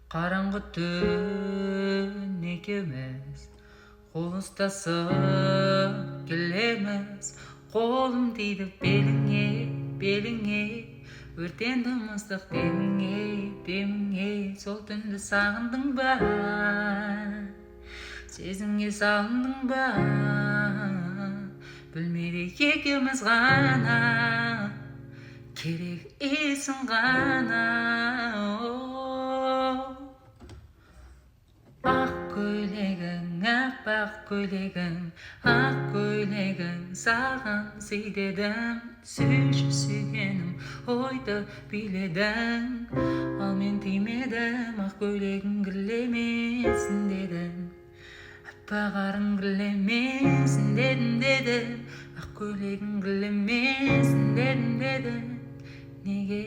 Қараңғы түн екеуміз қол ұстасып келеміз. Қолым тиді беліңе, өртенді мыстық деміңе. Сол түнді сағындың ба, сезімге салындың ба? Бөлмеде екеуміз ғана, керек есің ғана. Ақ көйлегің, аппақ көйлегің, ақ көйлегің, саған сыйдедім. Сүйші сүйгенім, ойды биледің, ал мен тимедім. Ақ көйлегің кірлемесін дедім, аппақ арың кірлемесін дедім. Ақ көйлегің кірлемесін дедім. Неге